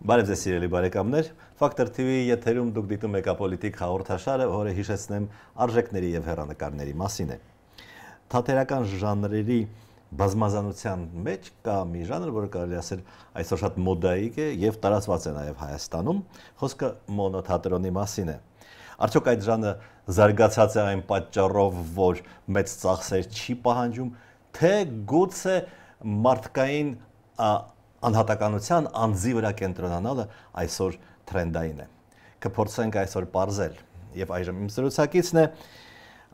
Բարև ձեզ սիրելի բարեկամներ, Factor TV-ի եթերում դուք դիտում եք Ապոլիտիկ հաղորդաշարը, որը հիշեցնեմ արժեքների եւ հեռանկարների մասին է։ Թատերական ժանրերի բազմազանության մեջ կա մի ժանր, որը կարելի ասել այսօր շատ մոդայիկ է եւ տարածված է նաեւ Հայաստանում, խոսքը մոնոթատրոնի մասին է։ Արդյոք այդ ժանրը զարգացած է այն պատճառով, որ մեծ ծախսեր չի պահանջում, թե գուցե մարդկային անհատականության անձի վրա կենտրոնանալը այսօր թրենդային է։ Կփորձենք այսօր պարզել եւ այժմ իմ զրուցակիցն է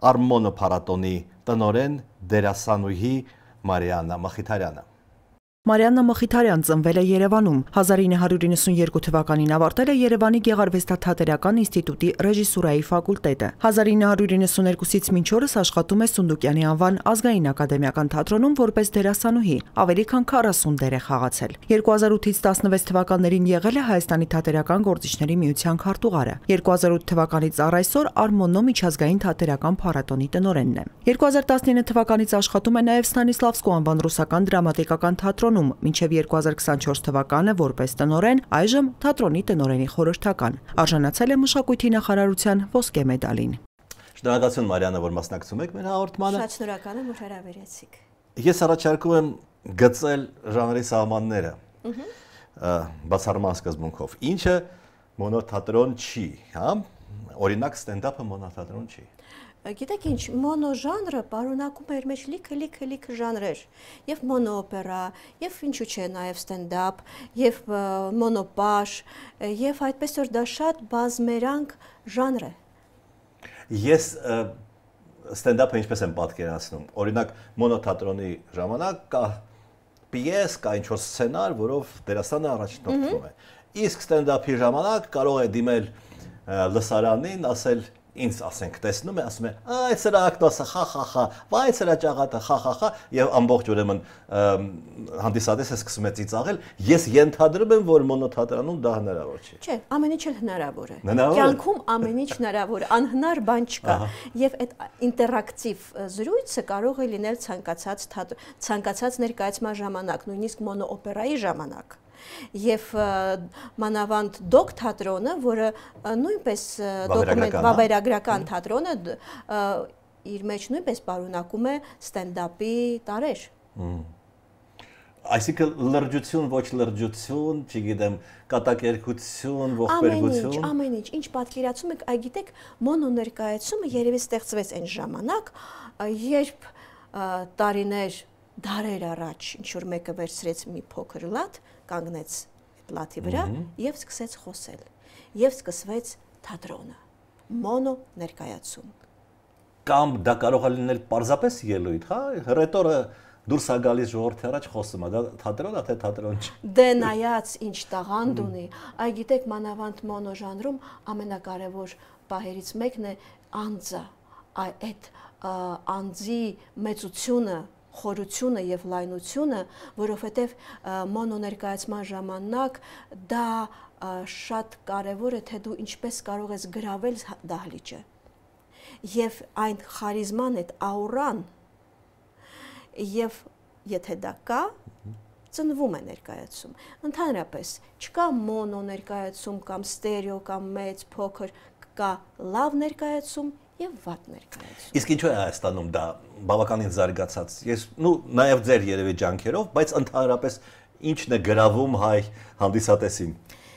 Արմոնո փառատոնի տնօրեն դերասանուհի Մարիաննա Մխիթարյանը։ Մարիաննա Մխիթարյան ծնվել է Երևանում, 1992 թվականին ավարտել է Երևանի Գեղարվեստաթատերական ինստիտուտի ռեժիսուրայի ֆակուլտետը։ 1992-ից մինչ օրս աշխատում է Սունդուկյանի անվան ազգային ակադեմիական թատրոնում որպես դերասանուհի, ավելի քան 40 դեր է խաղացել։ 2008-ից 16 թվականներին եղել է Հայաստանի թատերական գործիչների միության քարտուղարը։ 2008 թվականից առ այսօր Արմոնո միջազգային թատերական փառատոնի տնօրենն է։ 2019 թվականից աշխատում է նաև Ստանիսլավսկու անվան ռուսական դրամատիկական թատրոնում մինչև 2024 թվականը որպես տնօրեն, այժմ թատրոնի տնօրենի խորհրդական։ Արժանացել է մշակույթի նախարարության ոսկե մեդալին։ Շնորհակալություն Մարիաննա, որ մասնակցում եք մեր հաղորդմանը։ Շատ շնորհակալ եմ, որ հրավիրեցիք։ Ես առաջարկում եմ գծել ժանրի սահմանները բացառման սկզբունքով։ Ինչը մոնոթատրոն չի, հա? Օրինակ ստենդափը մոնոթատրոն չի։ Գիտեք ինչ, մոնո ժանրը պարունակում է իր մեջ լիքը ժանրեր, եւ մոնոօպերա, եւ ինչու՞ չէ նաեւ ստենդափ, եւ մոնոպաշ, եւ այդպես որ դա շատ բազմերանգ ժանր է։ Ես ստենդափը ինչպես եմ պատկերացնում, օրինակ մոնոթատրոնի ժամանակ կա պիես, կա ինչ-որ սցենար, որով դերասանը առաջնորդվում է։ Իսկ ստենդափի ժամանակ կարող է դիմել լսարանին, ասել ինձ ասենք տեսնում է, ասում է, այդ սրա ակտոսը խախախա, վայ սրա ճաղատը խախախա եւ ամբողջ ուրեմն հանդիսատեսը սկսում է ծիծաղել, ես ենթադրում եմ, որ մոնոթատրոնում դա հնարավոր չի։ Չէ, ամեն ինչ էլ հնարավոր է։ Հնարավոր է։ Կյանքում ամեն ինչ հնարավոր է, անհնար բան չկա։ Եվ այդ ինտերակտիվ զրույցը կարող է լինել ցանկացած ներկայացման ժամանակ, նույնիսկ մոնոօպերայի ժամանակ։ Եվ մանավանդ դոկ թատրոնը, որը նույնպես վավերագրական թատրոնը իր մեջ նույնպես պարունակում է ստենդափի տարեր։ Այսինքն լրջություն, ոչ լրջություն, չգիտեմ, կատակերգություն, ողբերգություն։ Ամեն ինչ, ինչ պատկերացում եք, այ գիտեք, մոնո ներկայացումը երևի ստեղծվեց այն ժամանակ, երբ տարիներ, դարեր առաջ ինչ-որ մեկը վերցրեց մի փոքր լատ, կանգնեց պլատի վրա եւ սկսեց խոսել եւ սկսվեց թատրոնը, մոնո ներկայացում։ Կամ դա կարող է լինել պարզապես ելույթ, հա, հռետորը դուրս է գալիս ժողովրդի առաջ խոսում է, դա թատրոն է, թե թատրոն չի։ Դե նայած ինչ տաղանդ ունի, այ գիտեք մանավանդ մոնո ժանրում ամենակարևոր պահերից մեկն է անձը, այդ անձի մեծությունը, խորությունը եւ լայնությունը, որովհետեւ մոնո ներկայացման ժամանակ դա շատ կարեւոր է, թե դու ինչպես կարող ես գրավել դահլիճը եւ այն խարիզման, այդ աուրան, եւ եթե դա կա, ծնվում է ներկայացում։ Ընդհանրապես չկա մոնո ներկայացում կամ ստերեո կամ մեծ, փոքր, կա լավ ներկայացում եւ վատ ներկայացում։ Իսկ ինչու է Հայաստանում դա բավականին զարգացած։ Ես նաեւ ձեր երևի ջանքերով, բայց ընդհանրապես ինչն է գրավում հայ հանդիսատեսին։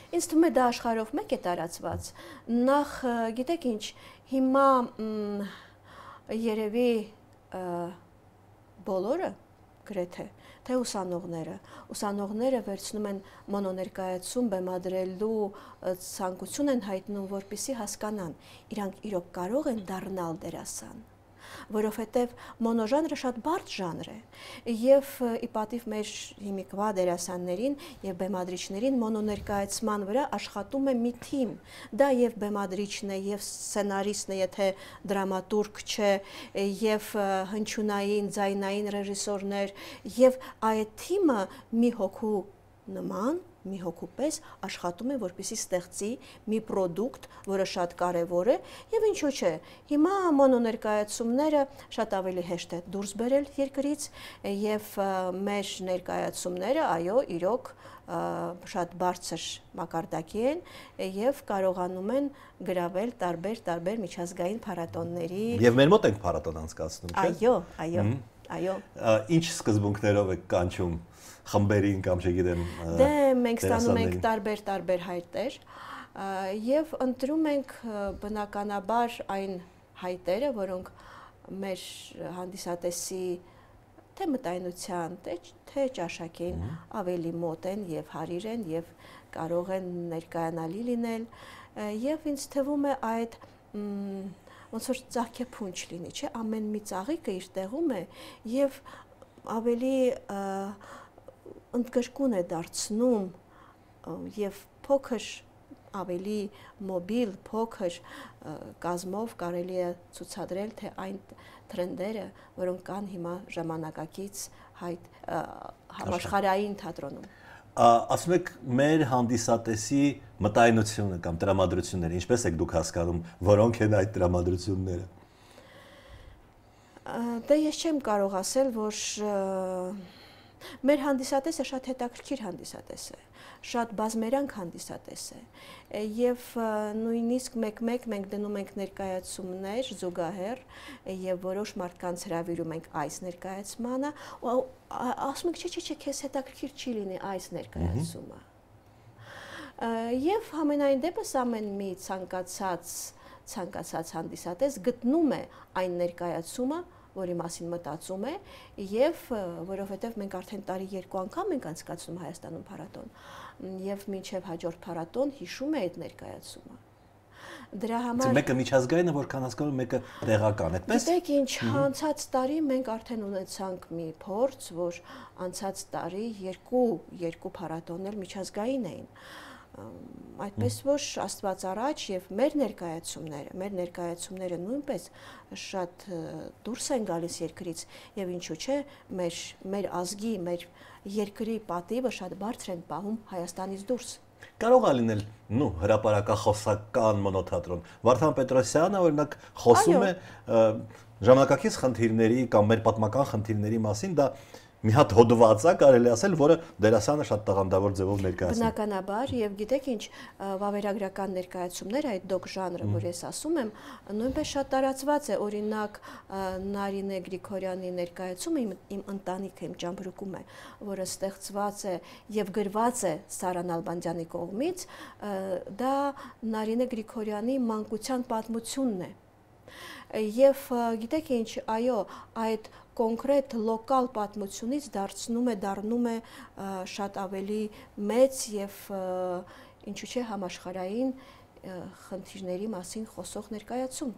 Ինձ թվում է դա աշխարհով մեկ է տարածված։ Նախ գիտեք ինչ, հիմա երևի բոլորը գրեթե թե ուսանողները վերցնում են մոնոներկայացում բեմադրելու ցանկություն են հայտնում, որպեսզի հասկանան, իրանք իրոք կարող են դառնալ դերասան, որովհետև մոնոժանրը շատ բարդ ժանր է եւ ի պատիվ մեր հիմիկվա դերասաններին եւ բեմադրիչներին մոնոներկայացման վրա աշխատում է մի թիմ, դա եւ բեմադրիչն է եւ սցենարիստն է, եթե դրամատուրգ չէ, եւ հնչյունային, ձայնային ռեժիսորներ եւ այդ թիմը մի հոգու նման մի հոգու պես աշխատում է, որպեսզի ստեղծի մի պրոդուկտ, որը շատ կարևոր է, եւ ինչու՞ չէ։ Հիմա մոնոներկայացումները շատ ավելի հեշտ է դուրս բերել երկրից եւ մեր ներկայացումները, այո, իրոք շատ բարձր մակարդակի են եւ կարողանում են գրավել տարբեր միջազգային փառատոների։ Եւ մեր մոտ ենք փառատոն անցկացնում, չէ՞։ Այո։ Ինչ սկզբունքներով եք կանչում խմբերին կամ չգիտեմ։ Դե մենք ստանում ենք տարբեր հայտեր եւ ընտրում ենք բնականաբար այն հայտերը, որոնք մեր հանդիսատեսի թե մտայնության, թե ճաշակին ավելի մոտ են եւ հարիր են եւ կարող են ներկայանալի լինել եւ ինձ թվում է այդ ոնց որ ծաղկեփունչ լինի, չէ՞, ամեն մի ծաղիկը իր տեղում է եւ ավելի ընդգրկուն է դարձնում եւ փոքր ավելի մոբիլ փոքր կազմով կարելի է ցուցադրել թե այն տրենդերը, որոնք կան հիմա ժամանակակից համաշխարհային թատրոնում։ Ասում եք մեր հանդիսատեսի մտայնությունը կամ տրամադրությունները, ինչպես եք դուք հասկանում, որոնք են այդ տրամադրությունները։ Դե ես չեմ կարող ասել, որ մեր հանդիսատեսը շատ հետաքրքիր հանդիսատես է, շատ բազմերանգ հանդիսատես է եւ նույնիսկ մեկ-մեկ մենք դնում ենք ներկայացումներ զուգահեռ եւ որոշ մարդկանց հրավիրում ենք այս ներկայացմանը ու ասում ենք չէ, քեզ հետաքրքիր չի լինի այս ներկայացումը։ Եվ համենայն դեպս ամեն մի ցանկացած հանդիսատես գտնում է այն ներկայացումը, որի մասին մտածում է եւ որովհետեւ մենք արդեն տարի 2 անգամ ենք անցկացնում Հայաստանում փառատոն եւ մինչեւ հաջորդ փառատոն հիշում է այդ ներկայացումը։ Դրա համար մեկը միջազգային է, որքան հասկանում եմ, մեկը տեղական է, այդպես։ Գիտեք ինչ, անցած տարի մենք արդեն ունեցանք մի փորձ, որ անցած տարի երկու փառատոններ միջազգային էին։ Այդպես որ Աստված առաջ եւ մեր ներկայացումները նույնպես շատ դուրս են գալիս երկրից եւ ինչու՞ չէ մեր ազգի, մեր երկրի պատիվը շատ բարձր են պահում Հայաստանից դուրս։ Կարող է լինել հրապարակախոսական մոնոթատրոն։ Վարդան Պետրոսյանը օրինակ խոսում է ժամանակակից խնդիրների կամ մեր պատմական խնդիրների մասին, դա մի հատ հոդված է, կարելի ասել, որը դերասանը շատ տաղանդավոր ձևով ներկայացնում։ Բնականաբար եւ գիտեք ինչ, վավերագրական ներկայացումները, այդ դոկ ժանրը, որ ես ասում եմ, նույնպես շատ տարածված է, օրինակ Նարինե Գրիգորյանի ներկայացումը իմ ընտանիքը, իմ ճամբրուկում է, որը ստեղծված է եւ գրված է Սարան Ալբանդյանի կողմից, դա Նարինե Գրիգորյանի մանկության պատմությունն է։ Եվ գիտեք ինչ, այո, այդ կոնկրետ լոկալ պատմությունից դառնում է շատ ավելի մեծ եւ ինչու՞ չէ համաշխարհային խնդիրների մասին խոսող ներկայացում։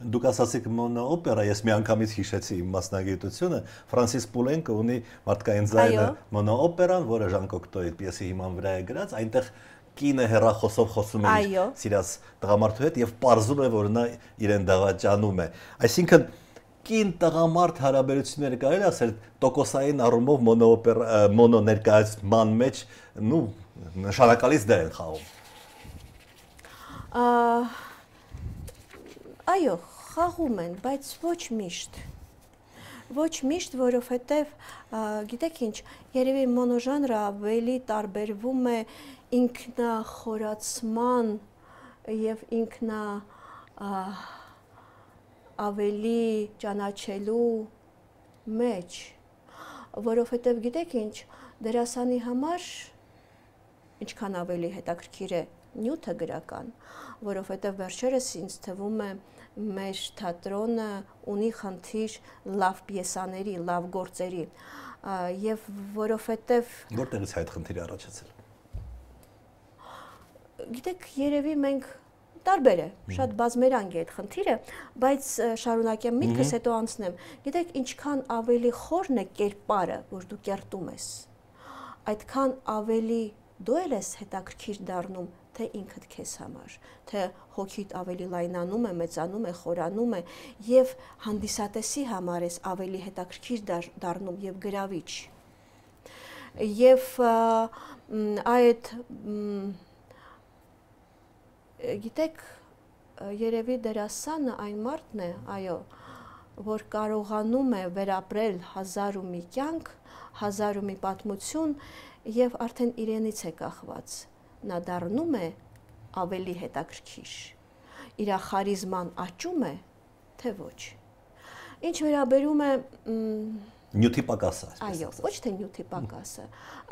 Դուք ասացիք մոնոօպերա, ես միանգամից հիշեցի իմ մասնագիտությունը, Ֆրանսիս Պուլենկը ունի մարդկային ձայնը մոնոօպերան, որը Ժան Կոկտոյի պիեսի հիման վրա է գրած, այնտեղ կինը հեռախոսով խոսում է սիրած տղամարդու հետ եւ պարզում է, որ նա իրեն դավաճանում է։ Այսինքն կին տղամարդ հարաբերությունները կարելի ասել տոկոսային առումով մոնո ներկայացման մեջ նշանակալից դեր են խաղում։ Այո, խաղում են, բայց ոչ միշտ։ Ոչ միշտ, որովհետև գիտեք ինչ, երևի մոնոժանրը ավելի տարբերվում է ինքնախորացման եւ ավելի ճանաչելու մեջ, որովհետև գիտեք ինչ, դերասանի համար ինչքան ավելի հետաքրքիր է նյութը գրական, որովհետև վերջերս ինձ թվում է մեր թատրոնը ունի խնդիր լավ պիեսաների, լավ գործերի եւ որովհետև որտեղից այդ խնդիրը առաջացել։ Գիտեք, երևի մենք տարբեր է, շատ բազմերանգ է այդ խնդիրը, բայց շարունակեմ միտքս, հետո անցնեմ։ Գիտեք, ինչքան ավելի խորն է կերպարը, որ դու կերտում ես, այդքան ավելի դու ես հետաքրքիր դառնում, թե ինքդ քեզ համար, թե հոգիդ ավելի լայնանում է, մեծանում է, խորանում է եւ հանդիսատեսի համար ես ավելի հետաքրքիր դառնում եւ գրավիչ։ Եվ այդ գիտեք երևի դերասանը այն մարդն է, այո, որ կարողանում է վերապրել 1000 ու մի կյանք, 1000 ու մի պատմություն եւ արդեն իրենից է կախված։ Նա դառնում է ավելի հետաքրքիր։ Իր խարիզման աճում է, թե ոչ։ Ինչ վերաբերում է նյութի պակասը, այո, ոչ թե նյութի պակասը,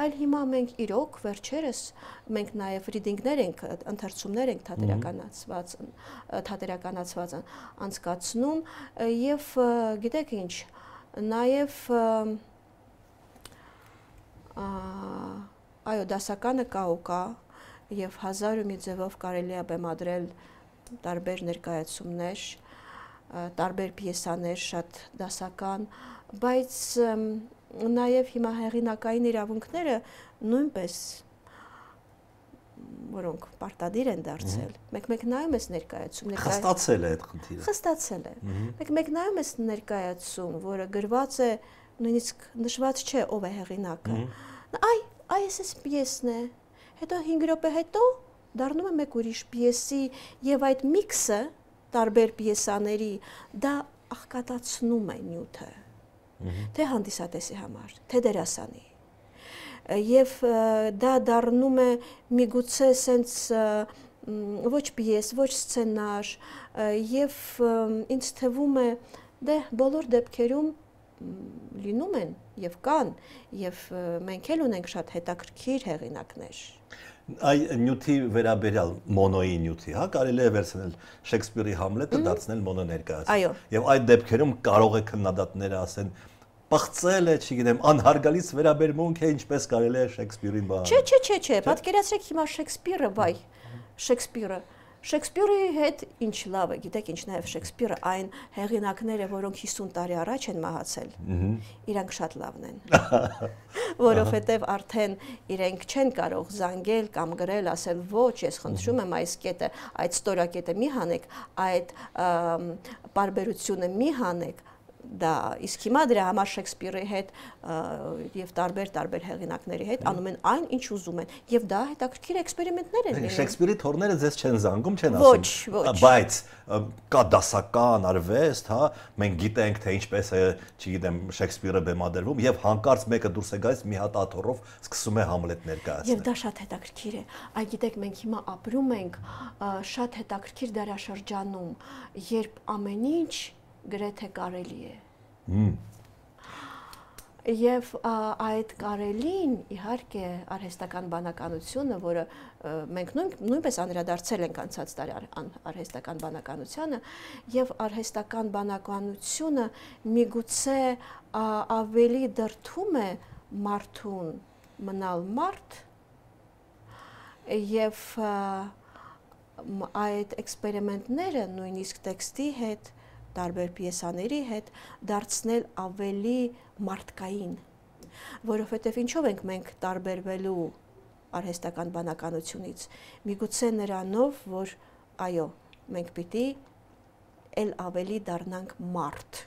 այլ հիմա մենք իրոք վերջերս մենք նաև ռիդինգներ ենք, ընթերցումներ ենք թատերականացված անցկացնում եւ գիտեք ինչ, նաև այո, դասականը կա ու կա եւ 1000 ու մի ձևով կարելի է բեմադրել տարբեր ներկայացումներ, տարբեր պիեսաներ, շատ դասական, բայց նաև հիմա հեղինակային իրավունքները նույնպես որոնք պարտադիր են դարձել։ Մեկ-մեկ նայում ես ներկայացում, խստացել է այդ խնդիրը։ Խստացել է։ Մեկ-մեկ նայում ես ներկայացում, որը գրված է, նույնիսկ նշված չէ ով է հեղինակը։ Այս պիեսն է։ Հետո 5 րոպե հետո դառնում է մեկ ուրիշ պիեսի եւ այդ միքսը տարբեր պիեսաների դա աղքատացնում է նյութը։ Թե հանդիսատեսի համար, թե դերասանի։ Եվ դա դառնում է միգուցե սենց ոչ պիես, ոչ սցենար, եւ ինձ թվում է դե բոլոր դեպքերում լինում են եւ կան եւ մենք էլ ունենք շատ հետաքրքիր հեղինակներ։ Այ նյութի վերաբերյալ մոնոյի նյութի, հա, կարելի է վերցնել Շեքսպիրի Համլետը դարձնել մոնո ներկայացում։ Եվ այդ դեպքերում կարող է քննադատները ասեն պղծել է, չգիտեմ, անհարգալից վերաբերմունք է, ինչպես կարելի է Շեքսպիրին բանալ։ Չէ, պատկերացրեք հիմա Շեքսպիրը, բայ, Շեքսպիրի հետ ինչ լավ է, գիտեք ինչ նաև Շեքսպիրը այն հեղինակները, որոնք 50 տարի առաջ են մահացել, իրանք շատ լավն են, որովհետև արդեն իրենք չեն կարող զանգել կամ գրել, ասել ոչ, ես խնդրում եմ այս կետը, այդ ստորակետը մի հանեք, այդ պարբերությունը մի հանեք, դա իսկ հիմա դրա համար Շեքսպիրի հետ եւ տարբեր հեղինակների հետ անում են այն ինչ ուզում են եւ դա հետաքրքիր էքսպերիմենտներ են լինում։ Շեքսպիրի թորները ձեզ չեն զանգում, չեն ասում։ Ոչ, բայց կա դասական արվեստ, հա, մենք գիտենք թե ինչպես է, չգիտեմ, Շեքսպիրը բեմադրվում եւ հանկարծ մեկը դուրս է գալիս մի հատ աթոռով սկսում է Համլետ ներկայացնել։ Եվ դա շատ հետաքրքիր է։ Այ գիտեք, մենք հիմա ապրում ենք շատ հետաքրքիր դարաշրջանում, երբ ամեն ինչ գրեթե կարելի է։ Եվ այդ կարելին իհարկե արհեստական բանականությունը, որը մենք նույնպես անդրադարձել ենք անցած տարի արհեստական բանականությանը, եւ արհեստական բանականությունը միգուցե ավելի դրդում է մարդուն մնալ մարդ եւ այդ էքսպերիմենտները նույնիսկ տեքստի հետ տարբեր պիեսաների հետ դարձնել ավելի մարդկային, որովհետև ինչով ենք մենք տարբերվելու արհեստական բանականությունից, միգուցե նրանով, որ այո, մենք պիտի էլ ավելի դառնանք մարդ։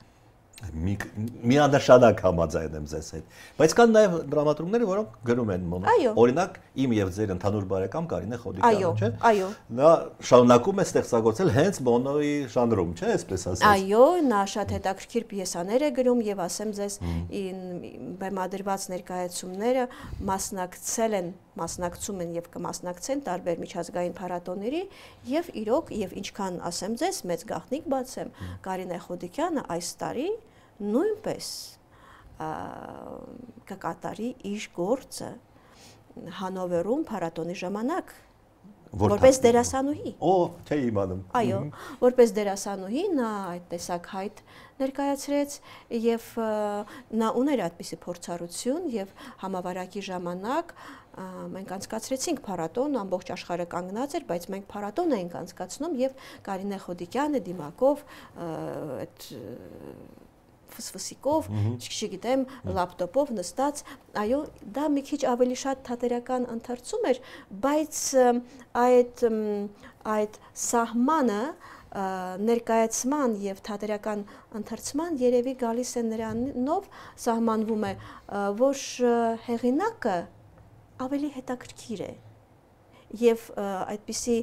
Միանշանակ համաձայն եմ ձեզ հետ, բայց կան նաև դրամատուրգներ, որոնք գրում են մոնո։ Օրինակ, իմ եւ ձեր ընդհանուր բարեկամ Կարինե Խոդիկյանը, չէ՞։ Այո։ Նա շարունակում է ստեղծագործել հենց մոնոյի ժանրում, չէ՞, այսպես ասած։ Այո, նա շատ հետաքրքիր պիեսաներ է գրում եւ ասեմ ձեզ, բեմադրված ներկայացումները մասնակցում են եւ կմասնակցեն տարբեր միջազգային փառատոների եւ իրոք եւ ինչքան ասեմ ձեզ, մեծ գաղտնիք բացեմ, Կարինե Խոդիկյանը այս տարի նույնպես կկատարի իր գործը Հանովերում փառատոնի ժամանակ որպես դերասանուհի։ Չէի իմանում։ Այո, որպես դերասանուհի նա այդ տեսակ հայտ ներկայացրեց եւ նա ուներ այդպիսի փորձառություն եւ համավարակի ժամանակ մենք անցկացրեցինք փառատոն, ամբողջ աշխարհը կանգնած էր, բայց մենք փառատոն էինք անցկացնում եւ Կարինե Խոդիկյանը դիմակով այդ ֆսֆսիկով, չգիտեմ, լապտոպով նստած, այո, դա մի քիչ ավելի շատ թատերական ընթերցում էր, բայց այդ սահմանը ներկայացման եւ թատերական ընթերցման երևի գալիս է նրանով սահմանվում է, որ հեղինակը ավելի հետաքրքիր է եւ այդպիսի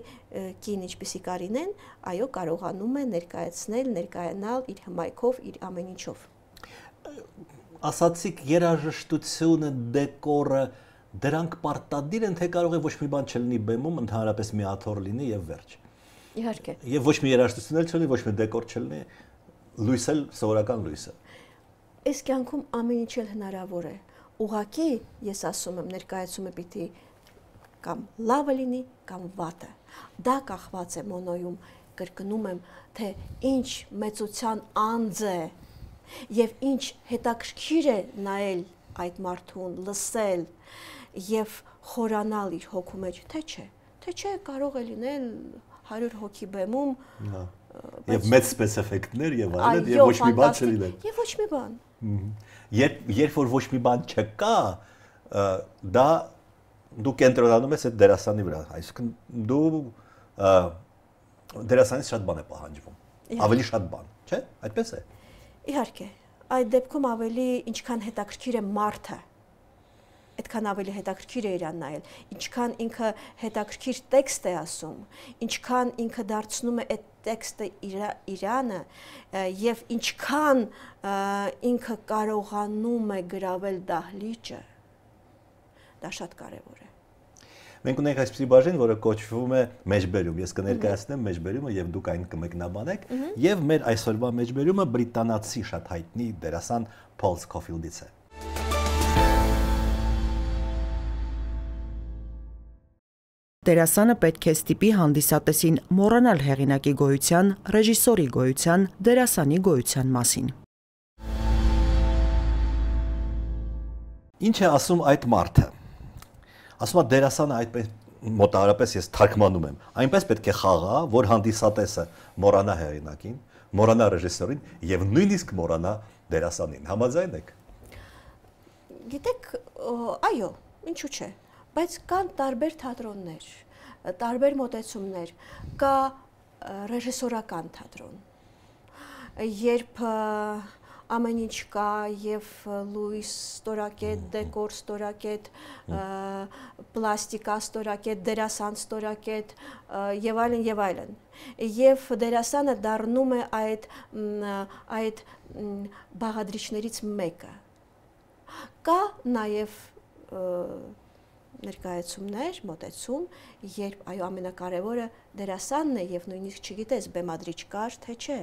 կին ինչպիսի Կարինեն, այո, կարողանում է ներկայանալ իր հմայքով, իր ամեն ինչով։ Ասացիք երաժշտությունը, դեկորը, դրանք պարտադիր են, թե կարող է ոչ մի բան չլինի բեմում, ընդհանրապես մի աթոռ լինի եւ վերջ։ Իհարկե։ Եվ ոչ մի երաժշտություն չլինի, ոչ մի դեկոր չլինի, լույսը սովորական լույսը։ Այս կյանքում ամեն ինչ էլ հնարավոր է։ Ուղղակի ես ասում եմ, ներկայացումը պիտի կամ լավը լինի, կամ վատը։ Դա կախված է մոնոյում, կրկնում եմ, թե ինչ մեծության անձ է եւ ինչ հետաքրքիր է նայել այդ մարդուն, լսել եւ խորանալ իր հոգու մեջ, թե չէ կարող է լինել 100 հոգի բեմում եւ մեծ սպեցիֆիկներ եւ այլն եւ ոչ մի բան չլինել։ Եվ ոչ մի բան։ Երբ որ ոչ մի բան չկա, դա դու կենտրոնանում ես այդ դերասանի վրա, այսինքն դու դերասանից շատ բան է պահանջվում, ավելի շատ բան, չէ՞, այդպես է։ Իհարկե, այդ դեպքում ավելի ինչքան հետաքրքիր է մարդը, այդքան ավելի հետաքրքիր է իրան նայել, ինչքան ինքը հետաքրքիր տեքստ է ասում, ինչքան ինքը դարձնում է այդ տեքստը իրանը եւ ինչքան ինքը կարողանում է գրավել դահլիճը, դա շատ կարևոր է։ Մենք ունենք այսպիսի բաժին, որը կոչվում է մեջբերում։ Ես կներկայացնեմ մեջբերումը եւ դուք այն կմեկնաբանեք, եւ մեր այսօրվա մեջբերումը բրիտանացի շատ հայտնի դերասան Փոլ Սքոֆիլդից է։ Դերասանը պետք է ստիպի հանդիսատեսին մոռանալ հեղինակի գոյության, ռեժիսորի գոյության, դերասանի գոյության մասին։ Ինչ է ասում այդ մարդը։ Ասում է դերասանը այդպես մոտավորապես ես թարգմանում եմ։ Այնպես պետք է խաղա, որ հանդիսատեսը մոռանա հեղինակին, մոռանա ռեժիսորին եւ նույնիսկ մոռանա դերասանին։ Համաձայն եք։ Գիտեք, այո, ինչու՞ չէ, բայց կան տարբեր թատրոններ, տարբեր մոտեցումներ, կա ռեժիսորական թատրոն, երբ ամեն ինչ կա եւ լույս ստորակետ, դեկոր ստորակետ, պլաստիկա ստորակետ, դերասան ստորակետ եւ այլն եւ այլն։ Եվ դերասանը դառնում է այդ բաղադրիչներից մեկը։ Կա նաեւ ներկայացումներ, մոտեցում, երբ այո ամենակարևորը դերասանն է եւ նույնիսկ չգիտես բեմադրիչ կար, թե չէ։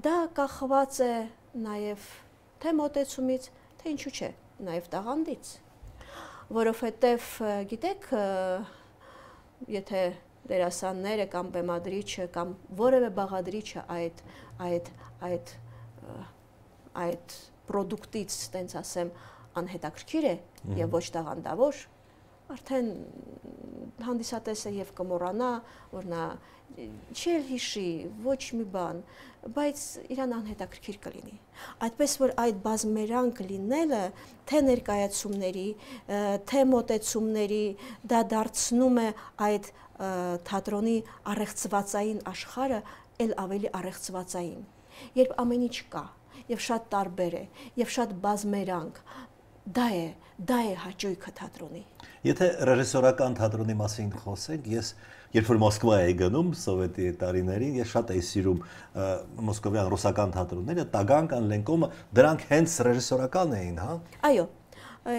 Դա կախված է նաև թե մոտեցումից, թե ինչու չէ, նաև տաղանդից, որովհետև գիտեք, եթե դերասանները կամ բեմադրիչը կամ որևէ բաղադրիչը այդ պրոդուկտից, տենց ասեմ, անհետաքրքիր է եւ ոչ տաղանդավոր, արդեն հանդիսատեսը եւ կմոռանա, որ նա չի հիշի ոչ մի բան, բայց իրան անհետաքրքիր կլինի։ Այդպես որ այդ բազմերանք լինելը թե ներկայացումների, թե մոտեցումների դա դարձնում է այդ թատրոնի առեղծվածային աշխարհը ել ավելի առեղծվածային։ Երբ ամեն ինչ կա եւ շատ տարբեր է եւ շատ բազմերանք, դա է հաճույքը թատրոնի։ Եթե ռեժիսորական թատրոնի մասին խոսենք, ես երբ որ Մոսկվա էի գնում սովետի տարիներին, ես շատ էի սիրում մոսկովյան ռուսական թատրոնները, Տագանկան, Լենկոմը, դրանք հենց ռեժիսորական էին, հա։ Այո,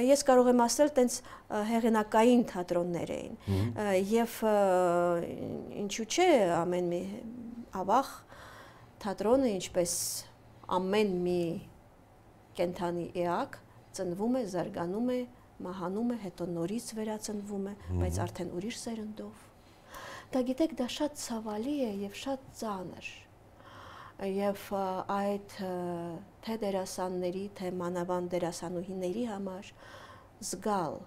ես կարող եմ ասել, տենց հեղինակային թատրոններ էին, եւ ինչու՞ չէ, ամեն մի ավաղ թատրոնը, ինչպես ամեն մի կենթանի էակ, ծնվում է, զարգանում է, մահանում է, հետո նորից վերածնվում է, բայց արդեն ուրիշ սերնդով։ Դա գիտեք, դա շատ ցավալի է եւ շատ ծանր։ Եվ այդ թե դերասանների, թե մանավանդ դերասանուհիների համար զգալ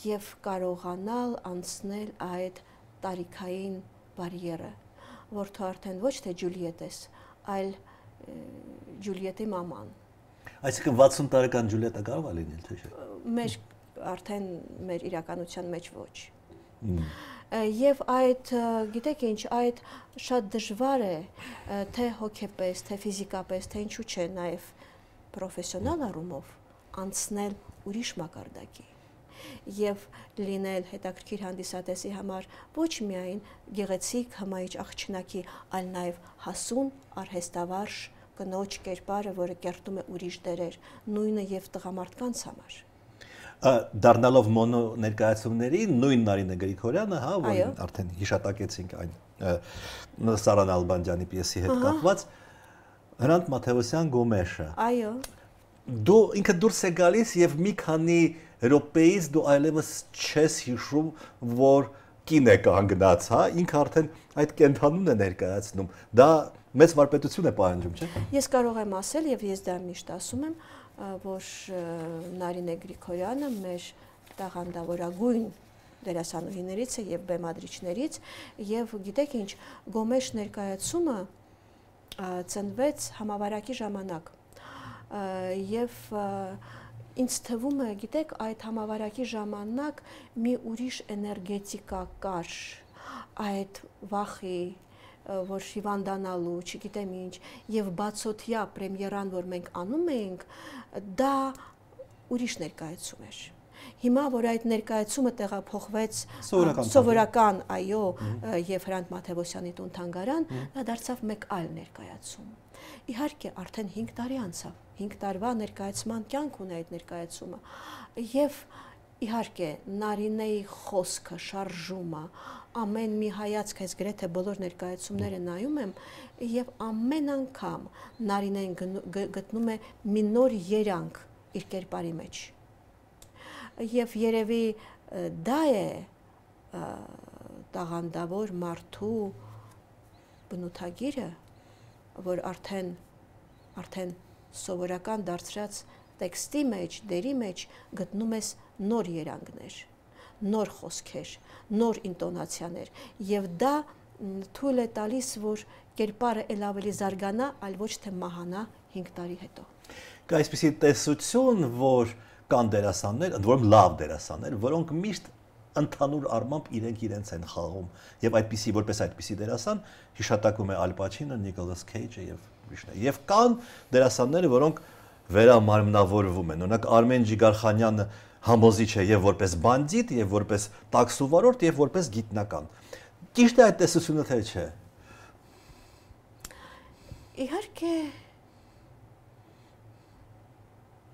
եւ կարողանալ անցնել այդ տարիքային բարիերը, որ թո արդեն ոչ թե Ջուլիետ ես, այլ Ջուլիետի մաման։ Այսինքն 60 տարեկան Ջուլիետը կարող է լինել, թե չէ։ Մեր արդեն մեր իրականության մեջ ոչ։ Եվ այդ, գիտեք ինչ, այդ շատ դժվար է, թե հոգեպես, թե ֆիզիկապես, թե ինչու չէ, նաև պրոֆեսիոնալ առումով անցնել ուրիշ մակարդակի եւ լինել հետաքրքիր հանդիսատեսի համար ոչ միայն գեղեցիկ հմայիչ աղջնակի, այլ նաև հասուն, արհեստավարժ կնոջ կերպարը, որը կերտում է ուրիշ դերեր, նույնը եւ տղամարդկանց համար։ Դառնալով մոնո ներկայացումների նույն Նարինե Գրիգորյանը, հա, որ արդեն հիշատակեցինք այն Սարան Ալբանդյանի պիեսի հետ կապված, Հրանտ Մաթեոսյան Գոմեշը։ Այո։ Դու ինքդ դուրս է գալիս եւ մի քանի րոպեից դու այլևս չես հիշում, որ կին է կանգնած, հա, ինքը արդեն այդ կենթանուն է ներկայացնում։ Դա մեծ վարպետություն է պահանջում, չէ՞։ Ես կարող եմ ասել եւ ես դա միշտ ասում եմ, որ Նարինե Գրիգորյանը մեր տաղանդավորագույն դերասանուհիներից է եւ բեմադրիչներից եւ գիտեք ինչ, Գոմեշ ներկայացումը ծնվեց համավարակի ժամանակ եւ ինձ թվում է, գիտեք, այդ համավարակի ժամանակ մի ուրիշ էներգետիկա կար, այդ վախի, որ հիվանդանալու, չգիտեմ ինչ, եւ բացօթյա պրեմիերան, որ մենք անում էինք, դա ուրիշ ներկայացում էր։ Հիմա, որ այդ ներկայացումը տեղափոխվեց սովորական, այո, եւ Հրանտ Մաթեոսյանի տուն-թանգարան, դա դարձավ մեկ այլ ներկայացում։ Իհարկե, արդեն 5 տարի անցավ, 5 տարվա ներկայացման կյանք ունի այդ ներկայացումը, եւ իհարկե Նարինեի խոսքը, շարժումը, ամեն մի հայացք, ես գրեթե բոլոր ներկայացումները նայում եմ, եւ ամեն անգամ Նարինեն գտնում է մի նոր երանգ իր կերպարի մեջ։ Եվ երևի դա է տաղանդավոր մարդու բնութագիրը, որ արդեն սովորական դարձրած տեքստի մեջ, դերի մեջ գտնում ես նոր երանգներ, նոր խոսքեր, նոր ինտոնացիաներ, եւ դա թույլ է տալիս, որ կերպարը ել ավելի զարգանա, այլ ոչ թե մահանա 5 տարի հետո։ Կա այսպիսի տեսություն, որ կան դերասաններ, ընդ որում լավ դերասաններ, որոնք միշտ ընդհանուր առմամբ իրենց են խաղում, եւ այդպիսի, որպես այդպիսի դերասան հիշատակում է Ալ Պաչինը, Նիկոլաս Քեյջը եւ ուրիշներ։ Եվ կան դերասաններ, որոնք վերամարմնավորվում են։ Օրինակ Արմեն Ջիգարխանյանը համոզիչ է եւ որպես բանդիտ, եւ որպես տաքսուվարորդ, եւ որպես գիտնական։ Ճիշտ է այդ տեսությունը, թե չէ։ Իհարկե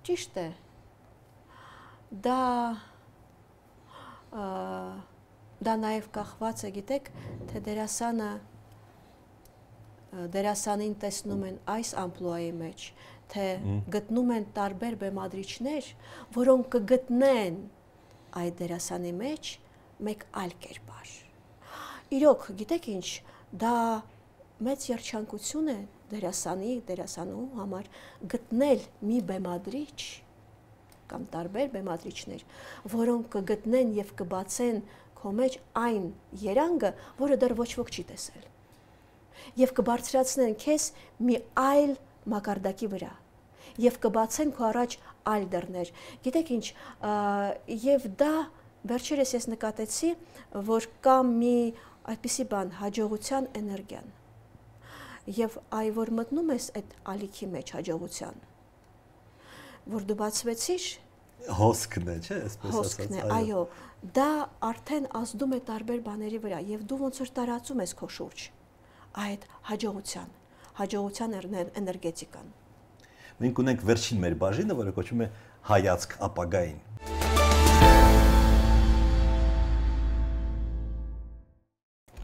ճիշտ է։ Դա նաև կախված է, գիտեք, թե դերասանին տեսնում են այս ամպլուայի մեջ, թե գտնում են տարբեր բեմադրիչներ, որոնք կգտնեն այդ դերասանի մեջ մեկ այլ կերպար։ Իրոք, գիտեք ինչ, դա մեծ երջանկություն է դերասանու համար գտնել մի բեմադրիչ կամ տարբեր բեմադրիչներ, որոնք կգտնեն եւ կբացեն քո մեջ այն երանգը, որը դեռ ոչ ոք չի տեսել։ Եվ կբարձրացնեն քեզ մի այլ մակարդակի վրա եւ կբացեն քո առաջ այլ դռներ։ Գիտեք ինչ, եւ դա վերջերս ես նկատեցի, որ կա մի այդպիսի բան, հաջողության էներգիան։ Եվ այ որ մտնում ես այդ ալիքի մեջ հաջողության, որ դու բացվեցիր, հոսքն է, չէ՞, այսպես ասած։ Հոսքն է, այո, դա արդեն ազդում է տարբեր բաների վրա եւ դու ոնց որ տարածում ես քո շուրջ այդ հաջողության էներգետիկան։ Մենք ունենք վերջին մեր բաժինը, որը կոչվում է հայացք ապագային։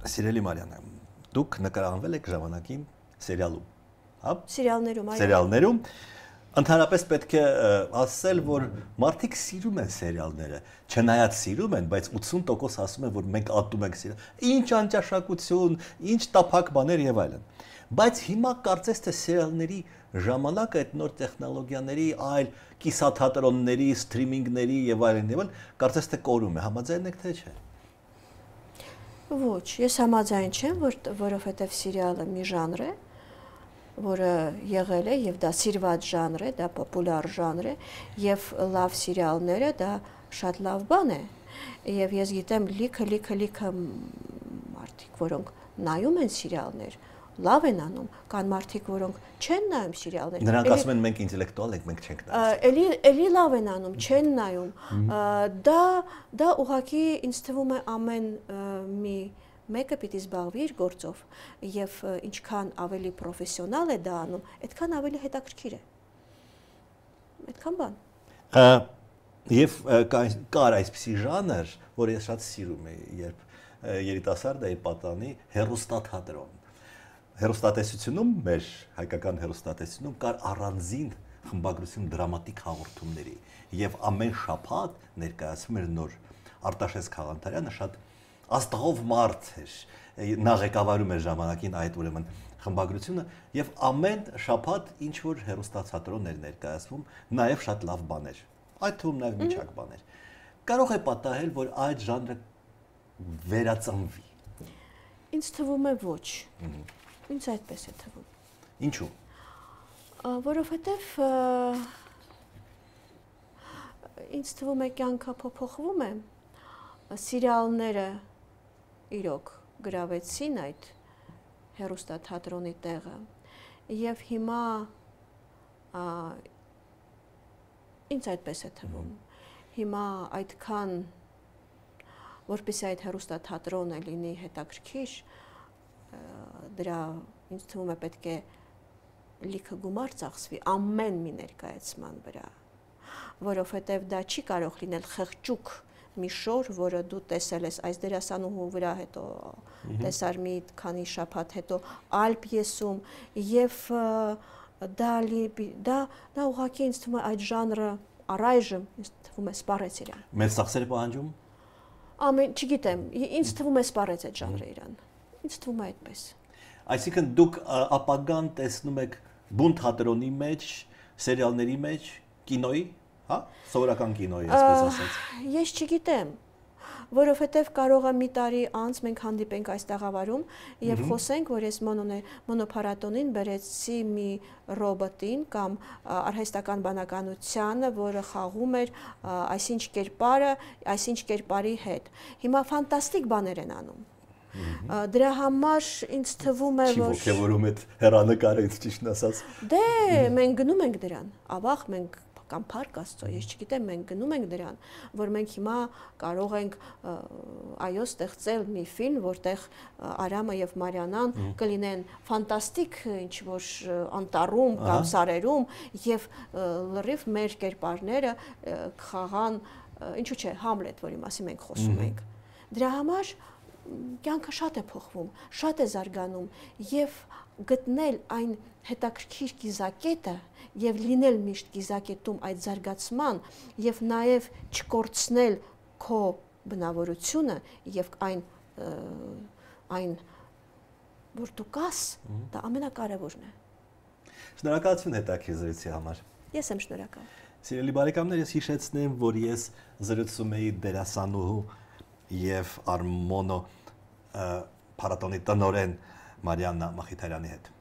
Սիրելի Մարիաննա, դուք նկարահանվել եք ժամանակին սերիալում, հա? Սերիալներում, այո։ Սերիալներում ընդհանրապես պետք է ասել, որ մարդիկ սիրում են սերիալները, չնայած սիրում են, բայց 80% ասում են, որ մենք ատում ենք սերիալ։ Ինչ անճաշակություն, ինչ տափակ բաներ եւ այլն։ Բայց հիմա կարծես թե սերիալների ժամանակը այդ նոր տեխնոլոգիաների, այլ կիսաթատրոնների, սթրիմինգների եւ այլն, կարծես թե կորում է, համաձայն եք թե չէ։ Ոչ, ես համաձայն չեմ, որովհետև սերիալը մի ժանր է, որը եղել է եւ դա սիրված ժանր է, դա պոպուլյար ժանր է եւ լավ սերիալները դա շատ լավ բան է, Եվ ես գիտեմ լիքը մարդիկ, որոնք նայում են սիրիալներ, լավ են անում, կան մարդիկ, որոնք չեն նայում սիրիալներ։ Նրանք ասում են մենք ինտելեկտուալ ենք, մենք չենք նայում։ Էլի լավ են անում, չեն նայում։ Դա ուղղակի ինձ թվում է ամեն մի մեկը պիտի զբաղվի իր գործով եւ ինչքան ավելի պրոֆեսիոնալ է դա անում, այդքան ավելի հետաքրքիր է։ Այդքան բան։ Եվ կար այսպիսի ժանր, որ ես շատ սիրում եի, երբ երիտասարդ էի պատանի հեռուստաթատրոն։ Հեռուստատեսությունում մեր հայկական հեռուստատեսությունում կար առանձին խմբագրություն դրամատիկ հաղորդումների եւ ամեն շաբաթ ներկայացվում էր նոր Արտաշես Խաղանթարյանը շատ աստղով մարդ էր, նա ղեկավարում էր ժամանակին այդ ուրեմն խմբագրությունը եւ ամեն շաբաթ ինչ որ հեռուստաթատրոն էր ներկայացվում, նաեւ շատ լավ բաներ, այդ թվում նաեւ միջակ բաներ։ Կարող է պատահել, որ այդ ժանրը վերածնվի։ Ինձ թվում է ոչ։ Ինձ այդպես է թվում։ Ինչու՞։ Որովհետեւ ինձ թվում է կյանքը փոփոխվում է, սիրիալները իրոք գրավեցին այդ հեռուստաթատրոնի տեղը եւ հիմա ինձ այդպես է թվում հիմա այդքան որպեսզի այդ հեռուստաթատրոնը լինի հետաքրքիր դրա ինձ թվում է պետք է լիքը գումար ծախսվի ամեն մի ներկայացման վրա որովհետեւ դա չի կարող լինել խղճուկ մի շոր, որը դու տեսել ես այս դերասանուհու վրա հետո տեսար մի քանի շաբաթ հետո այլ պիեսում եւ դա ուղղակի ինձ թվում է այդ ժանրը առայժմ ինձ թվում է սպառեց իրան։ Մեծ ծախսեր է պահանջում։ Ամեն, չգիտեմ, ինձ թվում է սպառեց այդ ժանրը իրան։ Ինձ թվում է այդպես։ Այսինքն դուք ապագան տեսնում եք բուն թատրոնի մեջ, սերիալների մեջ, կինոյի Հա, սովորական կինոյի, այսպես ասած։ Ես չգիտեմ, որովհետև կարող է մի տարի անց մենք հանդիպենք այս տաղավարում եւ խոսենք, որ ես մոնոփարատոնին բերեցի մի ռոբոտին կամ արհեստական բանականությանը, որը խաղում էր այսինչ կերպարի հետ։ Հիմա ֆանտաստիկ բաներ են անում։ Դրա համար ինձ թվում է, որ Չի ոգևորում այդ հեռանկարը, ինձ ճիշտն ասած։ Դե, մենք գնում ենք դրան, ավաղ մենք կամ փառք Աստծո, ես չգիտեմ, մենք գնում ենք դրան, որ մենք հիմա կարող ենք այո ստեղծել մի ֆիլմ, որտեղ Արամը եւ Մարիանան կլինեն ֆանտաստիկ ինչ որ անտառում կամ սարերում եւ լրիվ մեր կերպարները խաղան, ինչու՞ չէ, Համլետ, որի մասին մենք խոսում ենք։ Դրա համար կյանքը շատ է փոխվում, շատ է զարգանում եւ գտնել այն հետաքրքիր կիզակետը եւ լինել միշտ կիզակետում այդ զարգացման եւ նաեւ չկորցնել քո բնավորությունը եւ այն որ դու կաս, դա ամենակարևորն է։ Շնորհակալություն հետաքրքիր զրույցի համար։ Ես եմ շնորհակալ։ Սիրելի բարեկամներ, ես հիշեցնեմ, որ ես զրուցում էի դերասանուհու եւ Արմոնո փառատոնի տնօրեն Մարիաննա Մախիթարյանի հետ։